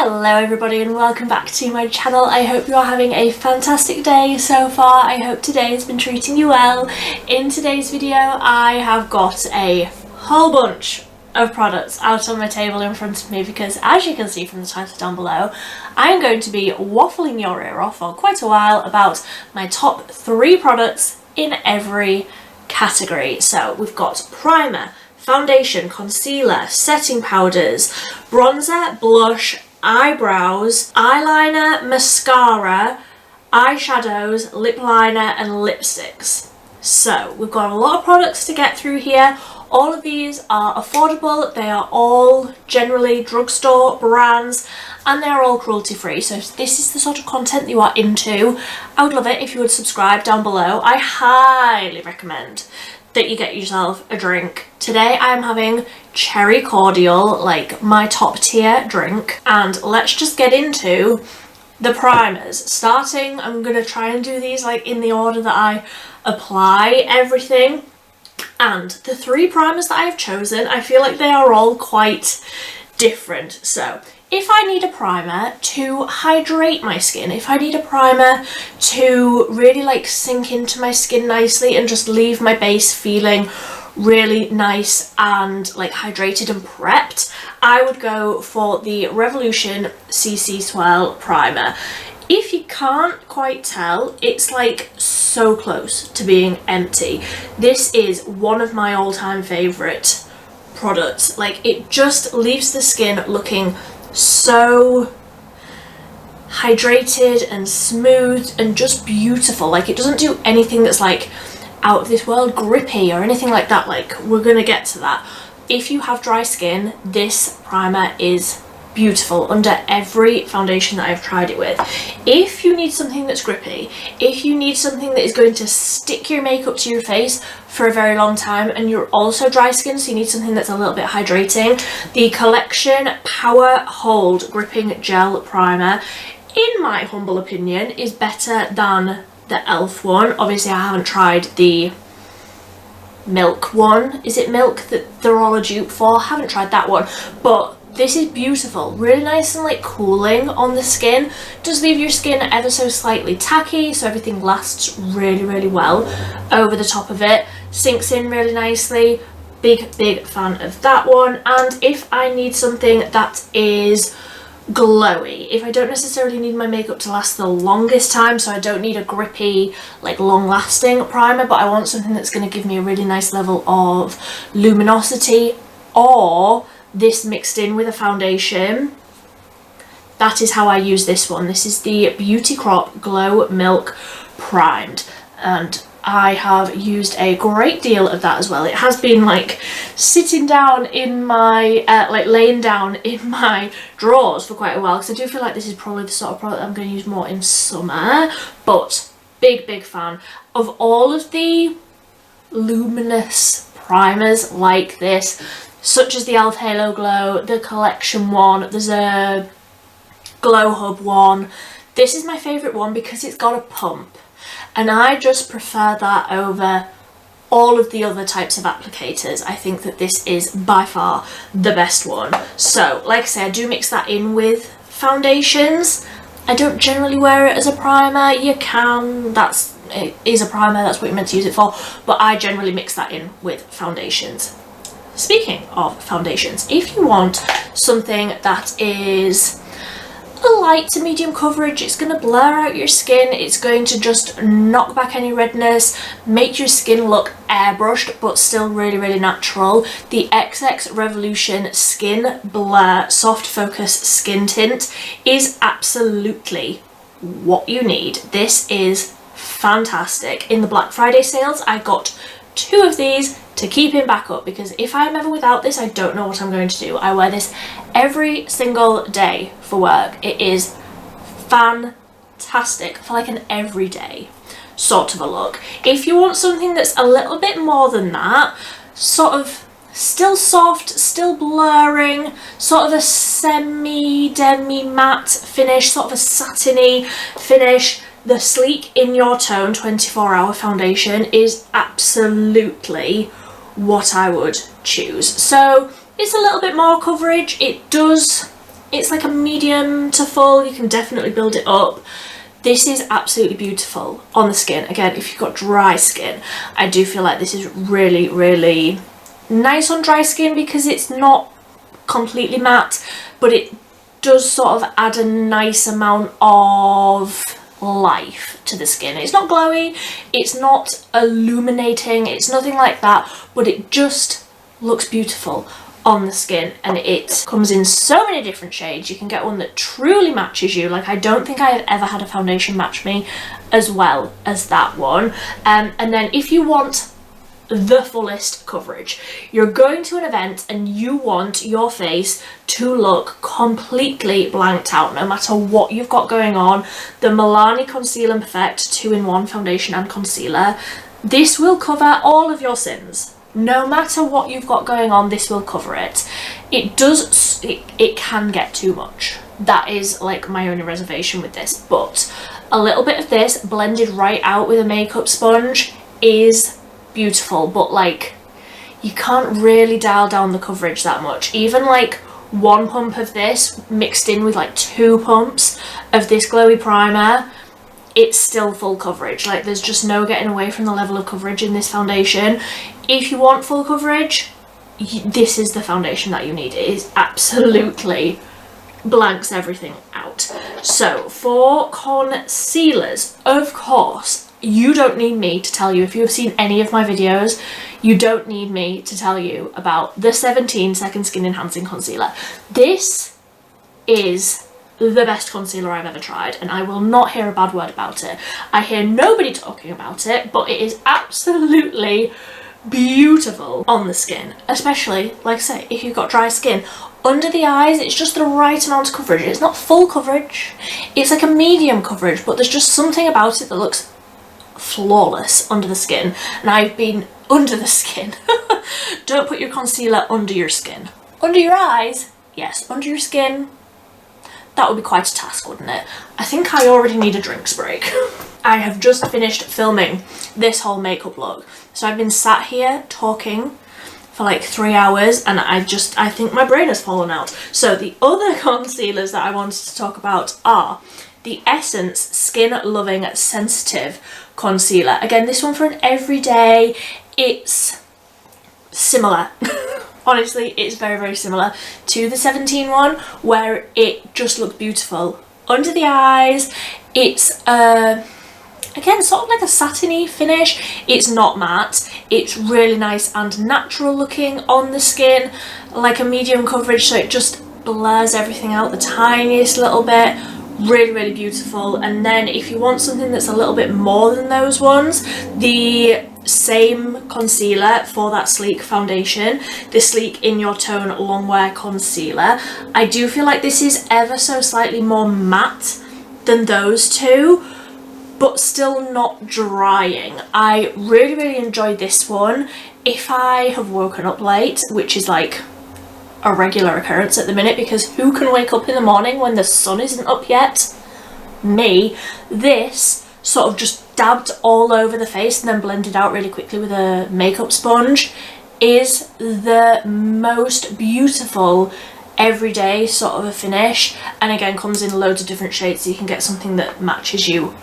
Hello everybody and welcome back to my channel. I hope you are having a fantastic day so far. I hope today has been treating you well. In today's video I have got a whole bunch of products out on my table in front of me because, as you can see from the title down below, I am going to be waffling your ear off for quite a while about my top 3 products in every category. So we've got primer, foundation, concealer, setting powders, bronzer, blush, eyebrows, eyeliner, mascara, eyeshadows, lip liner and lipsticks. So we've got a lot of products to get through here. All of these are affordable, they are all generally drugstore brands, and they're all cruelty free. So if this is the sort of content that you are into, I would love it if you would subscribe down below. I highly recommend that you get yourself a drink. Today I am having cherry cordial, like my top tier drink, and let's just get into the primers. Starting, I'm gonna try and do these like in the order that I apply everything. And the 3 primers that I have chosen, I feel like they are all quite different. So if I need a primer to hydrate my skin, if I need a primer to really like sink into my skin nicely and just leave my base feeling really nice and like hydrated and prepped, I would go for the Revolution CC Swell primer. If you can't quite tell, it's like so close to being empty. This is one of my all-time favourite products. Like, it just leaves the skin looking so hydrated and smooth and just beautiful. Like, it doesn't do anything that's like out of this world grippy or anything like that. Like, we're gonna get to that. If you have dry skin, this primer is beautiful under every foundation that I've tried it with. If you need something that's grippy, if you need something that is going to stick your makeup to your face for a very long time and you're also dry skin, so you need something that's a little bit hydrating, the Collection Power Hold Gripping Gel Primer, in my humble opinion, is better than the e.l.f. one. Obviously I haven't tried the Milk one. Is it Milk that they're all a dupe for? I haven't tried that one, but this is beautiful, really nice and like cooling on the skin. Does leave your skin ever so slightly tacky, so everything lasts really well over the top of it. Sinks in really nicely. Big fan of that one. And if I need something that is glowy, if I don't necessarily need my makeup to last the longest time, so I don't need a grippy like long lasting primer, but I want something that's going to give me a really nice level of luminosity, or this mixed in with a foundation, that is how I use this one. This is the Beauty Crop Glow Milk Primed, and I have used a great deal of that as well. It has been like sitting down in my like laying down in my drawers for quite a while, because I do feel like this is probably the sort of product I'm going to use more in summer. But big fan of all of the luminous primers like this, such as the e.l.f. Halo Glow, the Collection one, there's a Glow Hub one. This is my favourite one because it's got a pump, and I just prefer that over all of the other types of applicators. I think that this is by far the best one. So, like I say, I do mix that in with foundations. I don't generally wear it as a primer. You can, it is a primer, that's what you're meant to use it for, but I generally mix that in with foundations. Speaking of foundations, if you want something that is a light to medium coverage, it's going to blur out your skin, it's going to just knock back any redness, make your skin look airbrushed but still really natural, the XX Revolution Skin Blur Soft Focus Skin Tint is absolutely what you need. This is fantastic. In the Black Friday sales I got 2 of these to keep in backup, because if I'm ever without this, I don't know what I'm going to do. I wear this every single day for work. It is fantastic for like an everyday sort of a look. If you want something that's a little bit more than that, sort of still soft, still blurring, sort of a semi-demi matte finish, sort of a satiny finish, the Sleek In Your Tone 24-hour foundation is absolutely what I would choose. So it's a little bit more coverage. It does it's like a medium to full. You can definitely build it up. This is absolutely beautiful on the skin. Again, if you've got dry skin, I do feel like this is really, really nice on dry skin because it's not completely matte, but it does sort of add a nice amount of life to the skin. It's not glowy, it's not illuminating, it's nothing like that, but it just looks beautiful on the skin, and it comes in so many different shades. You can get one that truly matches you. Like, I don't think I have ever had a foundation match me as well as that one. And then if you want the fullest coverage, you're going to an event and you want your face to look completely blanked out no matter what you've got going on, the Milani Conceal and Perfect 2-in-1 foundation and concealer, this will cover all of your sins. No matter what you've got going on, this will cover it. It can get too much. That is like my only reservation with this, but a little bit of this blended right out with a makeup sponge is beautiful, but like, you can't really dial down the coverage that much. Even like 1 pump of this mixed in with like 2 pumps of this glowy primer, it's still full coverage. Like, there's just no getting away from the level of coverage in this foundation. If you want full coverage, this is the foundation that you need. It is absolutely blanks everything out. So for concealers, of course, you don't need me to tell you, if you have seen any of my videos, you don't need me to tell you about the 17 Second Skin Enhancing Concealer. This is the best concealer I've ever tried, and I will not hear a bad word about it. I hear nobody talking about it, but it is absolutely beautiful on the skin, especially, like I say, if you've got dry skin. Under the eyes, it's just the right amount of coverage. It's not full coverage, it's like a medium coverage, but there's just something about it that looks flawless under the skin. And I've been under the skin. Don't put your concealer under your skin. Under your eyes, yes. Under your skin, that would be quite a task, wouldn't it? I think I already need a drinks break. I have just finished filming this whole makeup look. So I've been sat here talking for like 3 hours, and I think my brain has fallen out. So the other concealers that I wanted to talk about are the Essence Skin Loving Sensitive Concealer. Again, this one for an everyday. It's similar. Honestly, it's very, very similar to the 17 one, where it just looks beautiful under the eyes. It's again, sort of like a satiny finish. It's not matte. It's really nice and natural looking on the skin, like a medium coverage, so it just blurs everything out the tiniest little bit. Really, really beautiful. And then if you want something that's a little bit more than those ones, the same concealer for that sleek foundation, the Sleek In Your Tone Long Wear Concealer. I do feel like this is ever so slightly more matte than those two, but still not drying. I really, really enjoyed this one. If I have woken up late, which is like a regular occurrence at the minute, because who can wake up in the morning when the sun isn't up yet? Me. This sort of just dabbed all over the face and then blended out really quickly with a makeup sponge is the most beautiful everyday sort of a finish, and again comes in loads of different shades, so you can get something that matches you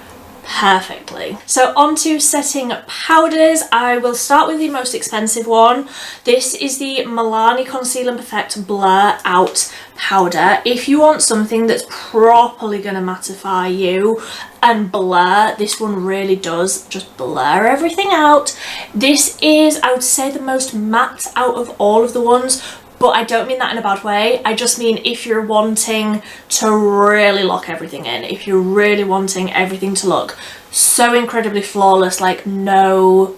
perfectly. So on to setting powders. I will start with the most expensive one. This is the Milani Conceal and Perfect Blur Out powder. If you want something that's properly going to mattify you and blur, this one really does just blur everything out. This is, I would say, the most matte out of all of the ones, but I don't mean that in a bad way. I just mean if you're wanting to really lock everything in, if you're really wanting everything to look so incredibly flawless, like no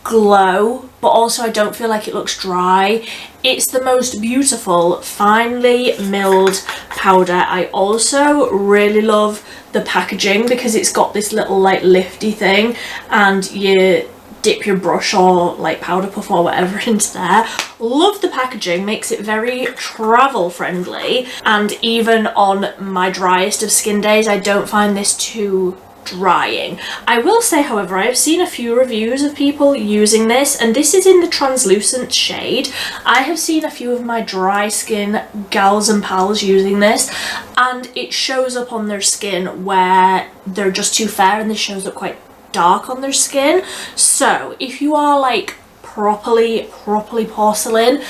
glow, but also I don't feel like it looks dry. It's the most beautiful, finely milled powder. I also really love the packaging because it's got this little like lifty thing, and you dip your brush or like powder puff or whatever into there. Love the packaging, makes it very travel friendly, and even on my driest of skin days I don't find this too drying. I will say, however, I have seen a few reviews of people using this, and this is in the translucent shade. I have seen a few of my dry skin gals and pals using this, and it shows up on their skin where they're just too fair, and this shows up quite dark on their skin. So if you are like properly porcelain,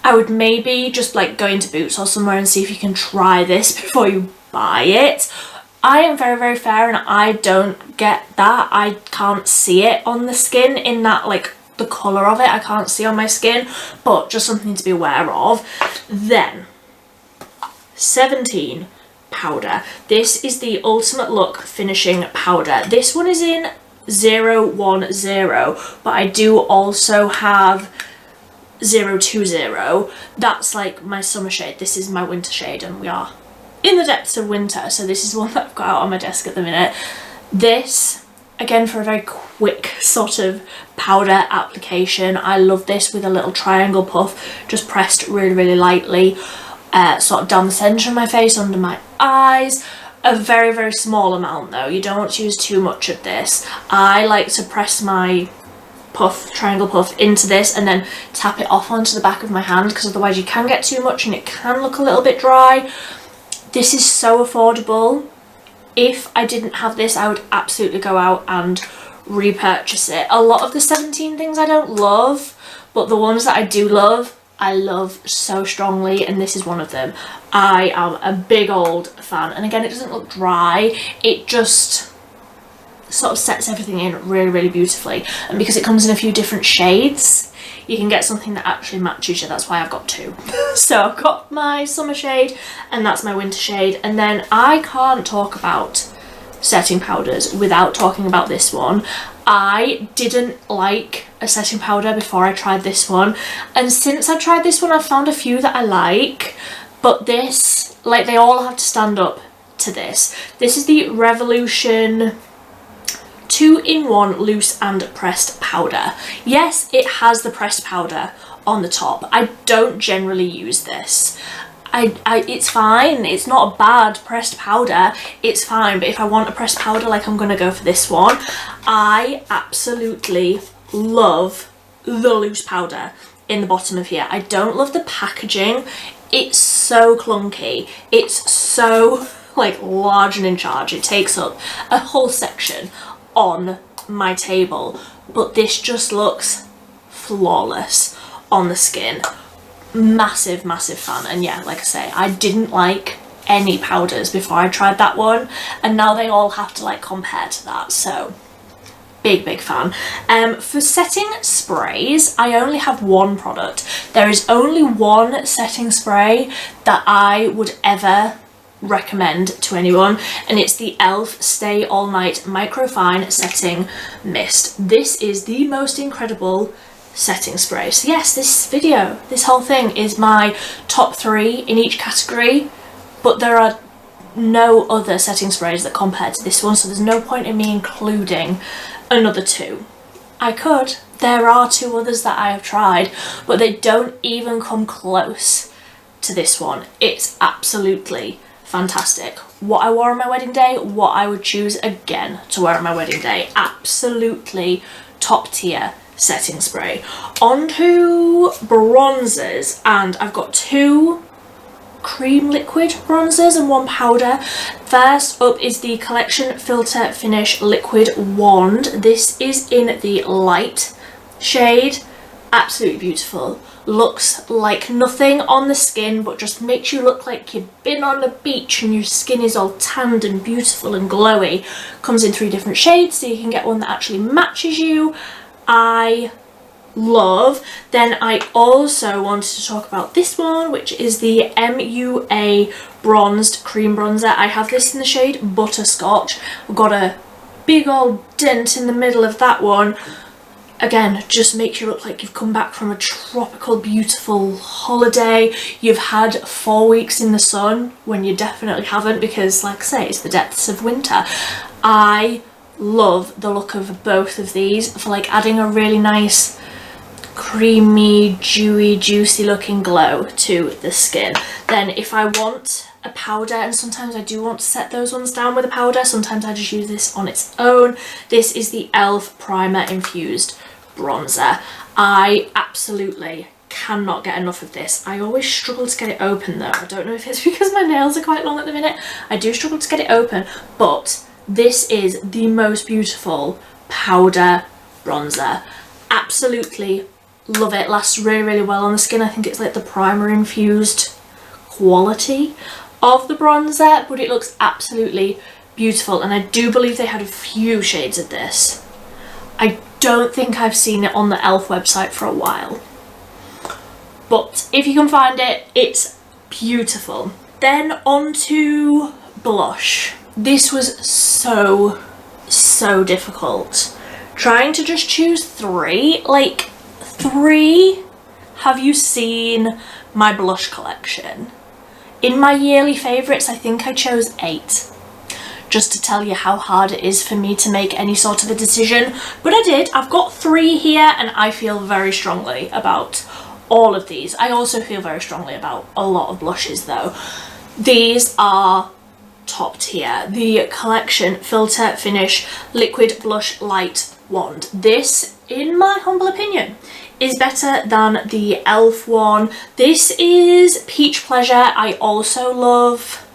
I would maybe just like go into Boots or somewhere and see if you can try this before you buy it. I am very fair and I don't get that. I can't see it on the skin in that, like, the colour of it I can't see on my skin, but just something to be aware of. Then 17 powder. This is the Ultimate Look finishing powder. This one is in 010, but I do also have 020. That's like my summer shade. This is my winter shade, and we are in the depths of winter, so this is one that I've got out on my desk at the minute. This, again, for a very quick sort of powder application. I love this with a little triangle puff, just pressed really lightly, sort of down the centre of my face, under my eyes. A very small amount though, you don't want to use too much of this. I like to press my puff, triangle puff, into this and then tap it off onto the back of my hand, because otherwise you can get too much and it can look a little bit dry. This is so affordable. If I didn't have this, I would absolutely go out and repurchase it. A lot of the 17 things I don't love, but the ones that I do love, I love so strongly, and this is one of them. I am a big old fan, and again, it doesn't look dry, it just sort of sets everything in really beautifully, and because it comes in a few different shades, you can get something that actually matches you. That's why I've got two. So I've got my summer shade and that's my winter shade, and then I can't talk about setting powders without talking about this one. I didn't like a setting powder before I tried this one, and since I've tried this one I've found a few that I like, but this, like, they all have to stand up to this. This is the Revolution 2-in-1 loose and pressed powder. Yes, it has the pressed powder on the top. I don't generally use this. It's fine, it's not a bad pressed powder, it's fine, but if I want a pressed powder, like, I'm gonna go for this one. I absolutely love the loose powder in the bottom of here. I don't love the packaging. It's so clunky. It's so, like, large and in charge. It takes up a whole section on my table, but this just looks flawless on the skin. Massive fan. And yeah, like I say, I didn't like any powders before I tried that one, and now they all have to like compare to that, so big fan. For setting sprays, I only have one product. There is only one setting spray that I would ever recommend to anyone, and it's the e.l.f. Stay All Night Microfine Setting Mist. This is the most incredible setting spray. So yes, this whole thing is my top 3 in each category, but there are no other setting sprays that compare to this one, so there's no point in me including another 2. I could. There are 2 others that I have tried, but they don't even come close to this one. It's absolutely fantastic. What I wore on my wedding day, what I would choose again to wear on my wedding day. Absolutely top tier setting spray. On to bronzers, and I've got 2 cream liquid bronzers and 1 powder. First up is the Collection Filter Finish Liquid Wand. This is in the light shade. Absolutely beautiful. Looks like nothing on the skin, but just makes you look like you've been on the beach and your skin is all tanned and beautiful and glowy. Comes in 3 different shades, so you can get one that actually matches you. I love. Then I also wanted to talk about this one, which is the MUA Bronzed Cream Bronzer. I have this in the shade Butterscotch. I've got a big old dent in the middle of that one. Again, just makes you look like you've come back from a tropical, beautiful holiday. You've had 4 weeks in the sun when you definitely haven't, because, like I say, it's the depths of winter. I love the look of both of these for like adding a really nice creamy, dewy, juicy looking glow to the skin. Then if I want a powder, and sometimes I do want to set those ones down with a powder. Sometimes I just use this on its own. This is the e.l.f. Primer Infused Bronzer. I absolutely cannot get enough of this. I always struggle to get it open though. I don't know if it's because my nails are quite long at the minute. I do struggle to get it open, but this is the most beautiful powder bronzer. Absolutely love it. Lasts really, really well on the skin. I think it's like the primer infused quality of the bronzer, but it looks absolutely beautiful, and I do believe they had a few shades of this. I don't think I've seen it on the e.l.f. website for a while, but if you can find it, it's beautiful. Then on to blush. This was so difficult. Trying to just choose three. Like, three? Have you seen my blush collection? In my yearly favourites, I think I chose 8. Just to tell you how hard it is for me to make any sort of a decision. But I did. I've got 3 here, and I feel very strongly about all of these. I also feel very strongly about a lot of blushes though. These are top tier. The Collection Filter Finish Liquid Blush Light Wand. This, in my humble opinion, is better than the e.l.f. one. This is Peach Pleasure. I also love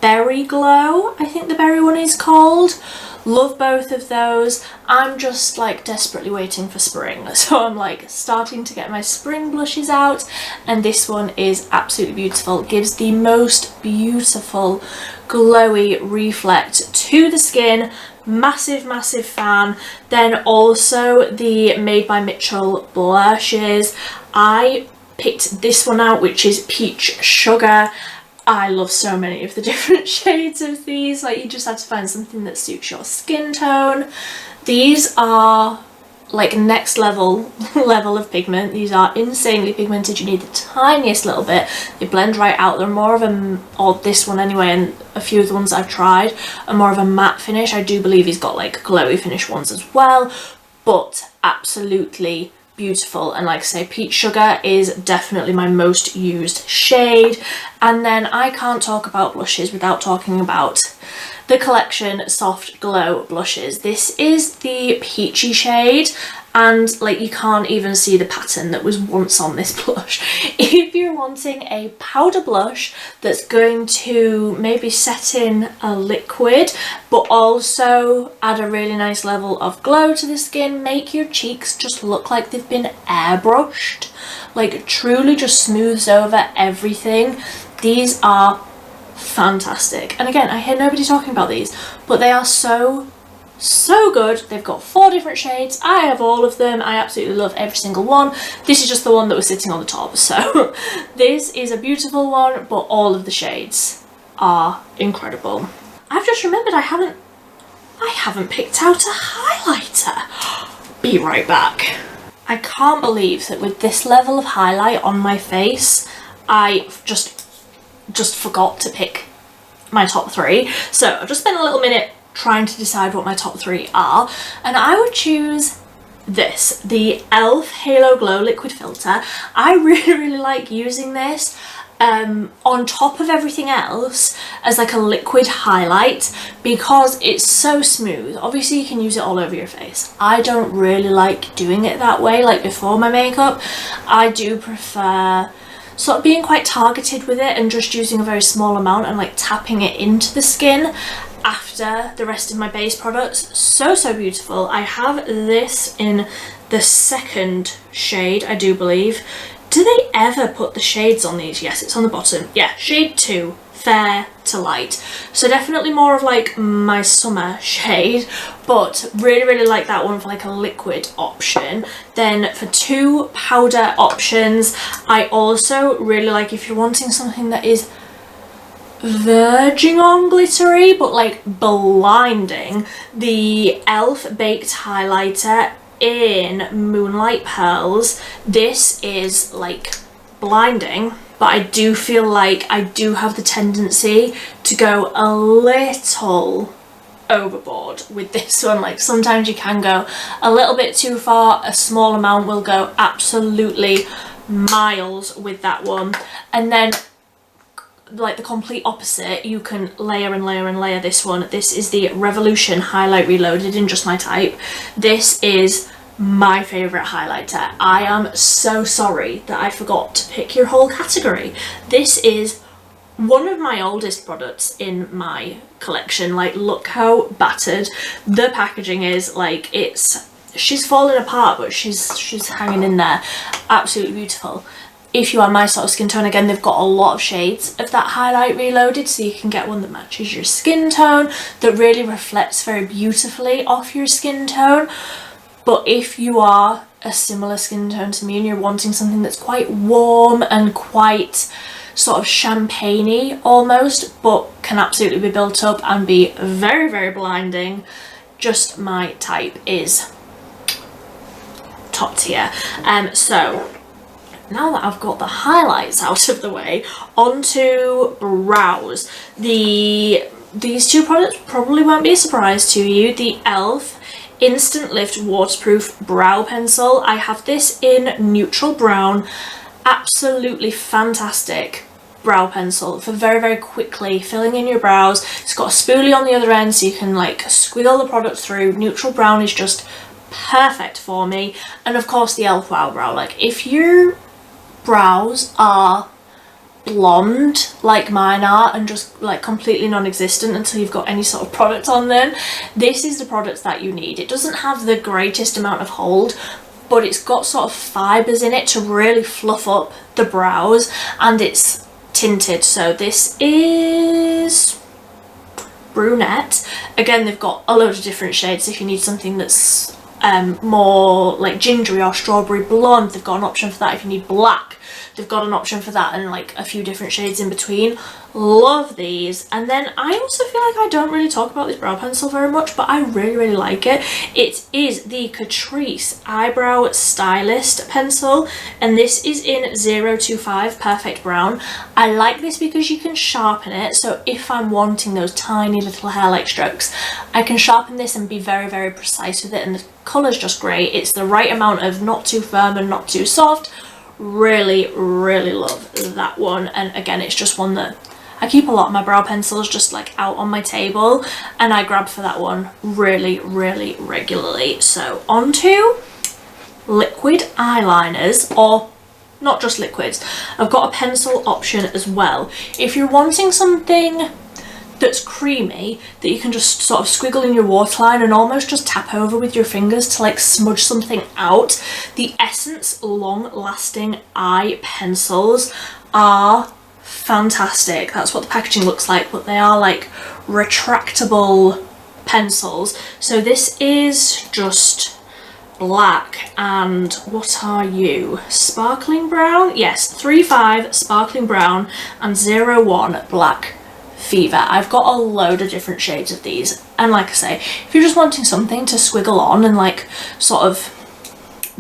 Berry Glow, I think the berry one is called. Love both of those. I'm just like desperately waiting for spring, so I'm like starting to get my spring blushes out, and this one is absolutely beautiful. It gives the most beautiful glowy reflect to the skin. Massive fan. Then also the Made by Mitchell blushes. I picked this one out, which is Peach Sugar. I love so many of the different shades of these. Like, you just have to find something that suits your skin tone. These are like next level of pigment. These are insanely pigmented. You need the tiniest little bit. They blend right out. They're more of a, or this one anyway, and a few of the ones I've tried are more of a matte finish. I do believe he's got like glowy finish ones as well, but absolutely beautiful. And like I say, Peach Sugar is definitely my most used shade. And then I can't talk about blushes without talking about the Collection Soft Glow blushes. This is the peachy shade, and like you can't even see the pattern that was once on this blush. If you're wanting a powder blush that's going to maybe set in a liquid but also add a really nice level of glow to the skin, make your cheeks just look like they've been airbrushed, like truly just smooths over everything, these are fantastic. And again, I hear nobody talking about these, but they are so good. They've got 4 different shades. I have all of them. I absolutely love every single one. This is just the one that was sitting on the top, so this is a beautiful one, but all of the shades are incredible. I've just remembered I haven't picked out a highlighter. Be right back. I can't believe that with this level of highlight on my face, I just forgot to pick my top 3. So I've just spent a little minute trying to decide what my top 3 are, and I would choose this, the e.l.f. Halo Glow Liquid Filter. I really like using this on top of everything else as like a liquid highlight because it's so smooth. Obviously you can use it all over your face. I don't really like doing it that way, like before my makeup. I do prefer sort of being quite targeted with it and just using a very small amount and like tapping it into the skin after the rest of my base products. So beautiful. I have this in the 2nd shade, I do believe. Do they ever put the shades on these? Yes, it's on the bottom. Yeah, shade 2, fair to light. So definitely more of like my summer shade, but really like that one for like a liquid option. Then for 2 powder options, I also really like, if you're wanting something that is verging on glittery but like blinding, the e.l.f. Baked Highlighter in Moonlight Pearls. This is like blinding, but I do feel like I do have the tendency to go a little overboard with this one. Like sometimes you can go a little bit too far. A small amount will go absolutely miles with that one. And then like the complete opposite, you can layer and layer and layer this one. This is the Revolution Highlight Reloaded in Just My Type. This is my favourite highlighter. I am so sorry that I forgot to pick your whole category. This is one of my oldest products in my collection. Like, look how battered the packaging is. Like, she's falling apart, but she's hanging in there. Absolutely beautiful. If you are my sort of skin tone, again, they've got a lot of shades of that Highlight Reloaded, so you can get one that matches your skin tone, that really reflects very beautifully off your skin tone. But if you are a similar skin tone to me and you're wanting something that's quite warm and quite sort of champagne-y almost, but can absolutely be built up and be very, very blinding, Just My Type is top tier. So now that I've got the highlights out of the way, onto brows. These two products probably won't be a surprise to you. The e.l.f. Instant Lift Waterproof Brow Pencil. I have this in neutral brown. Absolutely fantastic brow pencil for very, very quickly filling in your brows. It's got a spoolie on the other end, so you can like squiggle the product through. Neutral brown is just perfect for me. And of course the e.l.f. Wow Brow. Like, if your brows are blonde like mine are and just like completely non-existent until you've got any sort of product on them, this is the product that you need. It doesn't have the greatest amount of hold, but it's got sort of fibres in it to really fluff up the brows, and it's tinted. So this is brunette. Again, they've got a load of different shades if you need something that's more like gingery or strawberry blonde. They've got an option for that. If you need black, they've got an option for that, and like a few different shades in between. Love these. And then I also feel like I don't really talk about this brow pencil very much, but I really, really like it. It is the Catrice Eyebrow Stylist Pencil, and this is in 025 Perfect Brown. I like this because you can sharpen it, so if I'm wanting those tiny little hair-like strokes, I can sharpen this and be very, very precise with it, and the colour's just great. It's the right amount of not too firm and not too soft. Really, really love that one. And again, it's just one that I keep a lot of my brow pencils just like out on my table, and I grab for that one really, really regularly. So onto liquid eyeliners, or not just liquids. I've got a pencil option as well. If you're wanting something that's creamy that you can just sort of squiggle in your waterline and almost just tap over with your fingers to like smudge something out, the Essence Long Lasting Eye Pencils are fantastic. That's what the packaging looks like, but they are like retractable pencils. So this is just black and what are you, sparkling brown? Yes, 3.5 sparkling brown and 0.1 black Fever. I've got a load of different shades of these, and like I say, if you're just wanting something to squiggle on and like sort of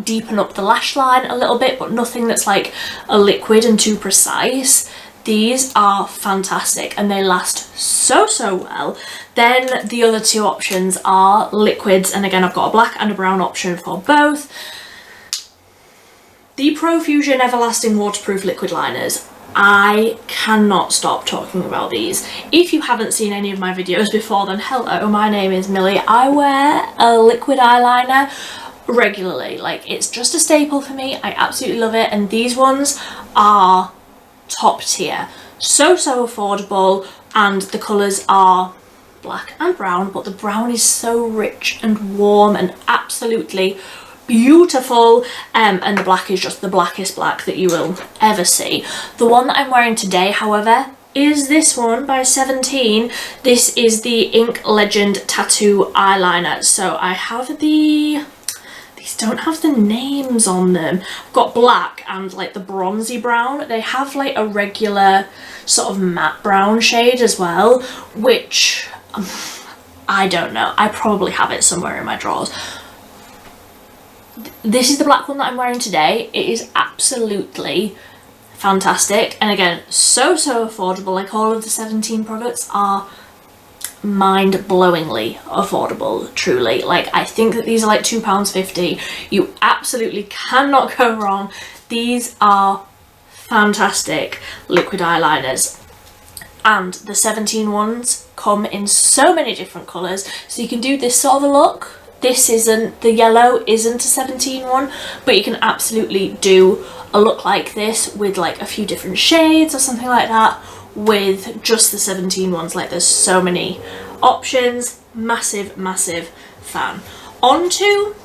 deepen up the lash line a little bit, but nothing that's like a liquid and too precise, these are fantastic and they last so well. Then the other two options are liquids, and again I've got a black and a brown option for both. The Profusion Everlasting Waterproof Liquid Liners. I cannot stop talking about these. If you haven't seen any of my videos before, then hello, my name is Millie. I wear a liquid eyeliner regularly. Like, it's just a staple for me. I absolutely love it, and these ones are top tier. So affordable, and the colours are black and brown, but the brown is so rich and warm and absolutely beautiful, and the black is just the blackest black that you will ever see. The one that I'm wearing today, however, is this one by 17. This is the Ink Legend Tattoo Eyeliner. So I have these don't have the names on them. I've got black and like the bronzy brown. They have like a regular sort of matte brown shade as well, which I don't know. I probably have it somewhere in my drawers. This is the black one that I'm wearing today. It is absolutely fantastic, and again, so affordable. Like, all of the 17 products are mind-blowingly affordable, truly. Like, I think that these are like £2.50. You absolutely cannot go wrong. These are fantastic liquid eyeliners. and the 17 ones come in so many different colours, so you can do this sort of a look. This isn't, the yellow isn't a 17 one, but you can absolutely do a look like this with like a few different shades or something like that with just the 17 ones. Like there's so many options. Massive, massive fan. On to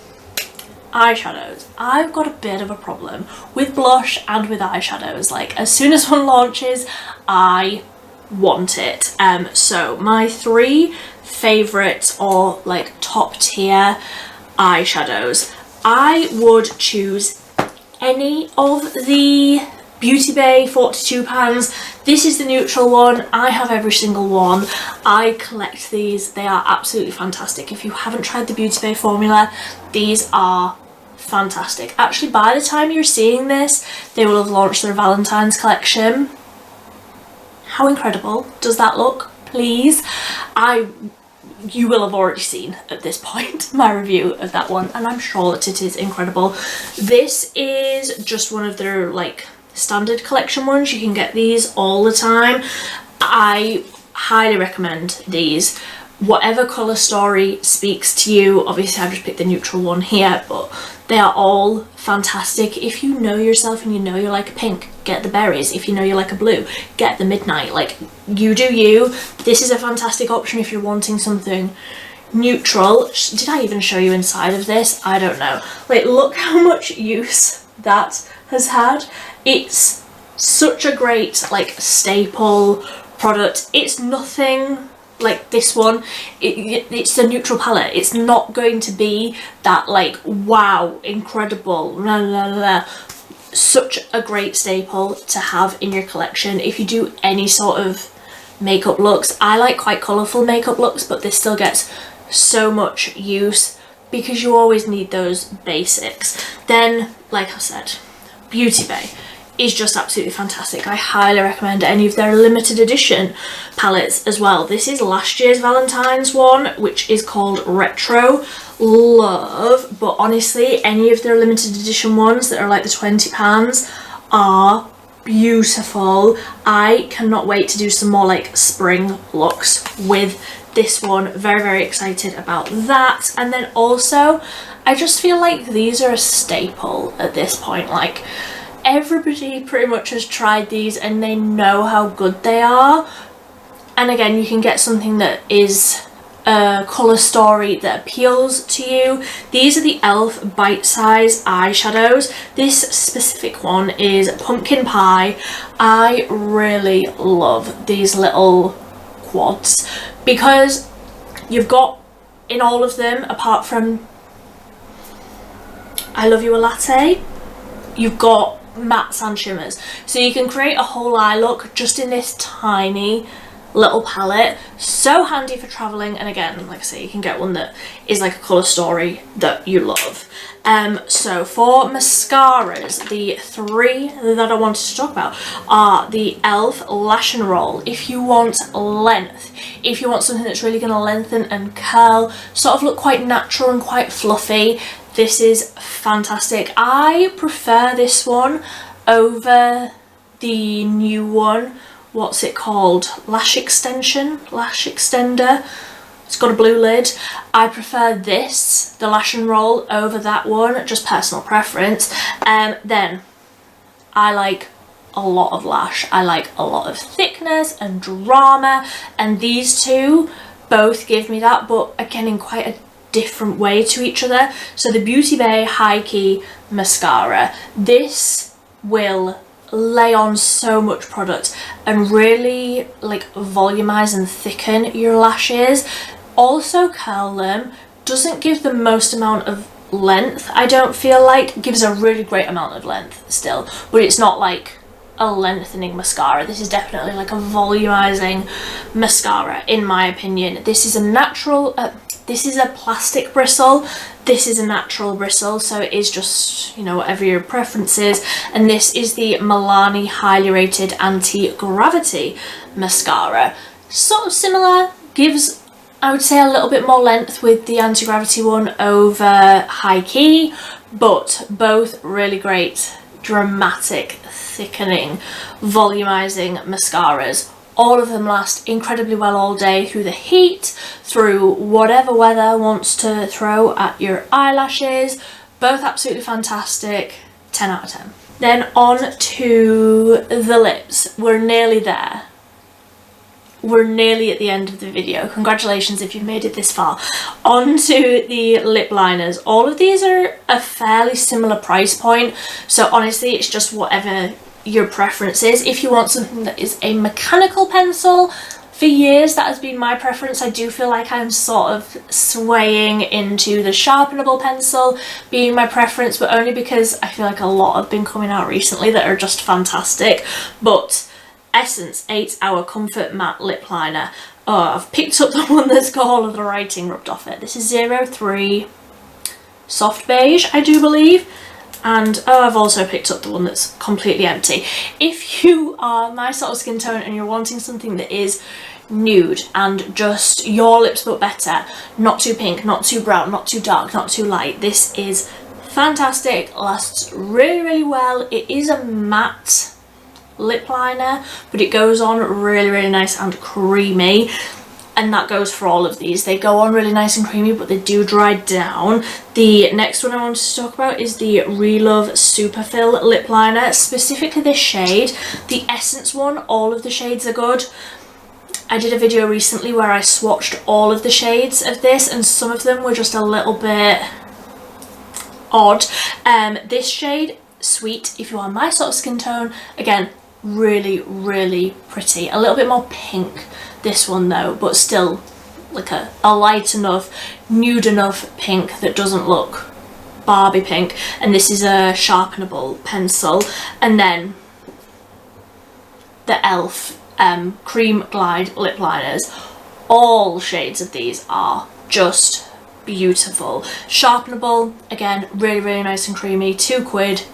eyeshadows. I've got a bit of a problem with blush and with eyeshadows. Like as soon as one launches, I want it. So my 3 favourite or like top tier eyeshadows, I would choose any of the Beauty Bay 42 pans. This is the neutral one. I have every single one. I collect these. They are absolutely fantastic. If you haven't tried the Beauty Bay formula, these are fantastic. Actually, by the time you're seeing this, they will have launched their Valentine's collection. How incredible does that look? Please. You will have already seen at this point my review of that one, and I'm sure that it is incredible. This is just one of their like standard collection ones. You can get these all the time. I highly recommend these. Whatever colour story speaks to you. Obviously I've just picked the neutral one here, but they are all fantastic. If you know yourself and you know you like a pink, get the berries. If you know you like a blue, get the midnight. Like, you do you. This is a fantastic option if you're wanting something neutral. Did I even show you inside of this? I don't know. Like, look how much use that has had. It's such a great like staple product. It's nothing like this one. It's a neutral palette. It's not going to be that like wow, incredible, la la la. Such a great staple to have in your collection if you do any sort of makeup looks. I like quite colourful makeup looks, but this still gets so much use because you always need those basics. Then, like I said, Beauty Bay is just absolutely fantastic. I highly recommend any of their limited edition palettes as well. This is last year's Valentine's one, which is called Retro Love, but honestly any of their limited edition ones that are like the 20 pans are beautiful. I cannot wait to do some more like spring looks with this one. Very, very excited about that. And then also I just feel like these are a staple at this point. Like, everybody pretty much has tried these and they know how good they are. And again, you can get something that is a colour story that appeals to you. These are the e.l.f. bite-size eyeshadows. This specific one is Pumpkin Pie. I really love these little quads because you've got in all of them, apart from I Love You a Latte, you've got mattes and shimmers, so you can create a whole eye look just in this tiny little palette. So handy for traveling, and again, like I say, you can get one that is like a colour story that you love. So for mascaras, the 3 that I wanted to talk about are the e.l.f. Lash and Roll. If you want length, if you want something that's really going to lengthen and curl, sort of look quite natural and quite fluffy, this is fantastic. I prefer this one over the new one. What's it called? Lash extension? Lash extender? It's got a blue lid. I prefer this, the Lash and Roll, over that one, just personal preference. Then I like a lot of lash. I like a lot of thickness and drama, and these two both give me that, but again in quite a different way to each other. So the Beauty Bay High Key Mascara, this will lay on so much product and really like volumize and thicken your lashes, also curl them. Doesn't give the most amount of length, I don't feel like. Gives a really great amount of length still, but it's not like a lengthening mascara. This is definitely like a volumizing mascara in my opinion. This is a natural this is a plastic bristle, this is a natural bristle, so it is just, you know, whatever your preference is. And this is the Milani Highly Rated Anti-Gravity Mascara. Sort of similar, gives, I would say, a little bit more length with the anti-gravity one over High Key, but both really great, dramatic, thickening, volumizing mascaras All of them last incredibly well all day through the heat, through whatever weather wants to throw at your eyelashes. Both absolutely fantastic, 10 out of 10. Then on to the lips. We're nearly there. We're nearly at the end of the video. Congratulations if you've made it this far. On to the lip liners. All of these are a fairly similar price point, so honestly it's just whatever your preference is. If you want something that is a mechanical pencil, for years that has been my preference. I do feel like I'm sort of swaying into the sharpenable pencil being my preference, but only because I feel like a lot have been coming out recently that are just fantastic. But Essence 8 Hour Comfort Matte Lip Liner. Oh, I've picked up the one that's got all of the writing rubbed off it. This is 03 Soft Beige, I do believe. And oh, I've also picked up the one that's completely empty. If you are my sort of skin tone and you're wanting something that is nude and just your lips but better, not too pink, not too brown, not too dark, not too light, this is fantastic. Lasts really, really well. It is a matte lip liner, but it goes on really, really nice and creamy, and that goes for all of these. They go on really nice and creamy, but they do dry down. The next one I wanted to talk about is the Relove Superfill lip liner, specifically this shade. The Essence one, all of the shades are good. I did a video recently where I swatched all of the shades of this, and some of them were just a little bit odd. This shade, Sweet, if you are my sort of skin tone, again, really, really pretty. A little bit more pink, this one though, but still like a light enough, nude enough pink that doesn't look Barbie pink. And this is a sharpenable pencil. And then the e.l.f. Cream Glide lip liners. All shades of these are just beautiful. Sharpenable, again, really, really nice and creamy. £2,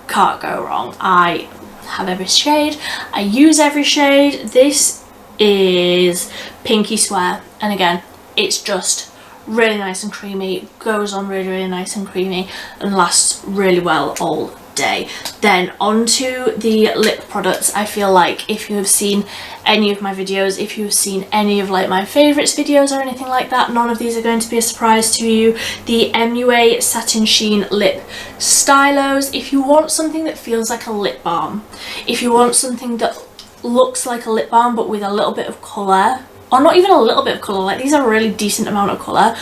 can't go wrong. I have every shade, I use every shade. This is Pinky Swear, and again, it's just really nice and creamy, goes on really, really nice and creamy, and lasts really well all day. Then onto the lip products. I feel like if you have seen any of my videos, if you've seen any of like my favorites videos or anything like that, none of these are going to be a surprise to you. The MUA Satin Sheen Lip Stylos. If you want something that feels like a lip balm, if you want something that looks like a lip balm but with a little bit of colour, or not even a little bit of colour, like these are a really decent amount of colour,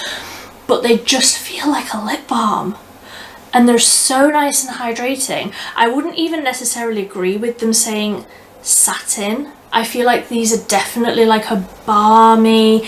but they just feel like a lip balm. And they're so nice and hydrating. I wouldn't even necessarily agree with them saying satin. I feel like these are definitely like a balmy,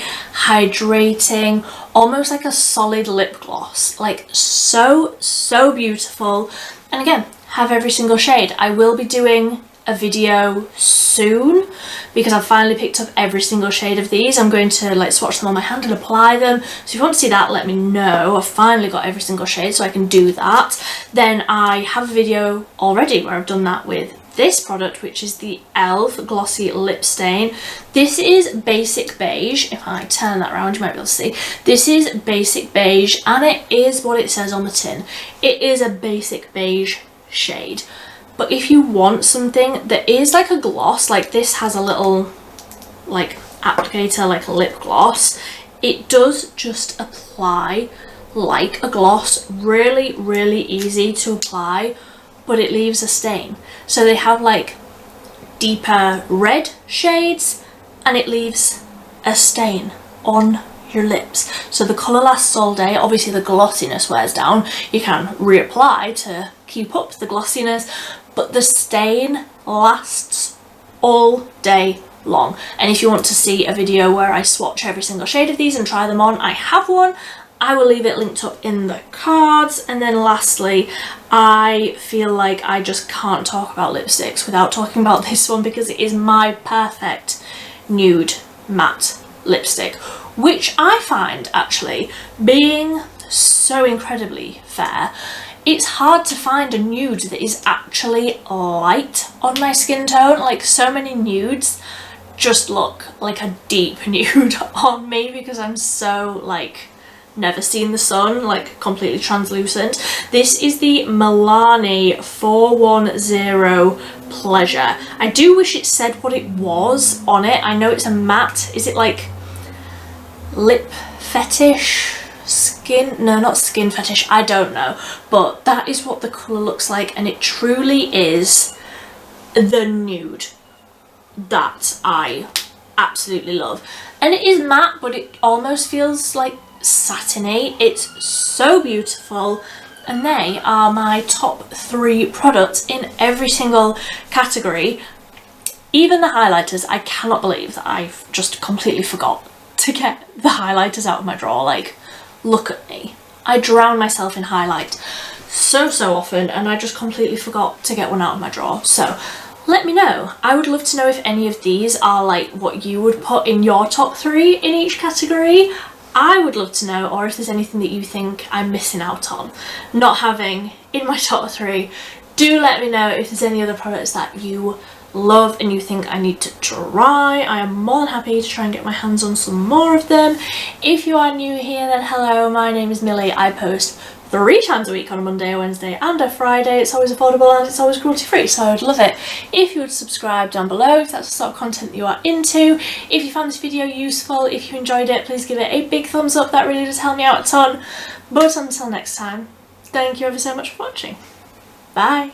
hydrating, almost like a solid lip gloss. Like so, so beautiful. And again, have every single shade. I will be doing a video soon because I've finally picked up every single shade of these. I'm going to like swatch them on my hand and apply them, so if you want to see that, let me know. I've finally got every single shade, so I can do that. Then I have a video already where I've done that with this product, which is the e.l.f. Glossy Lip Stain. This is Basic Beige. If I turn that around, you might be able to see. This is Basic Beige, and it is what it says on the tin. It is a basic beige shade. But if you want something that is like a gloss, like this has a little like applicator, like a lip gloss, it does just apply like a gloss. Really, really easy to apply, but it leaves a stain. So they have like deeper red shades and it leaves a stain on your lips. So the colour lasts all day. Obviously the glossiness wears down. You can reapply to keep up the glossiness, but the stain lasts all day long. And if you want to see a video where I swatch every single shade of these and try them on, I have one. I will leave it linked up in the cards. And then lastly, I feel like I just can't talk about lipsticks without talking about this one, because it is my perfect nude matte lipstick, which I find actually being so incredibly fair. It's hard to find a nude that is actually light on my skin tone. Like so many nudes just look like a deep nude on me because I'm so like never seen the sun, like completely translucent. This is the Milani 410 Pleasure. I do wish it said what it was on it. I know it's a matte. Is it like lip fetish? Skin? No, not skin fetish. I don't know. But that is what the colour looks like, and it truly is the nude that I absolutely love. And it is matte, but it almost feels like satiny. It's so beautiful, and they are my top 3 products in every single category. Even the highlighters, I cannot believe that I've just completely forgot to get the highlighters out of my drawer. Like, look at me. I drown myself in highlight so often, and I just completely forgot to get one out of my drawer. So let me know. I would love to know if any of these are like what you would put in your top 3 in each category. I would love to know, or if there's anything that you think I'm missing out on, not having in my top 3. Do let me know if there's any other products that you love and you think I need to try. I am more than happy to try and get my hands on some more of them. If you are new here, then hello, my name is Millie. I post 3 times a week on a Monday, a Wednesday and a Friday. It's always affordable and it's always cruelty free, so I would love it if you would subscribe down below if that's the sort of content that you are into. If you found this video useful, if you enjoyed it, please give it a big thumbs up. That really does help me out a ton. But until next time, thank you ever so much for watching. Bye.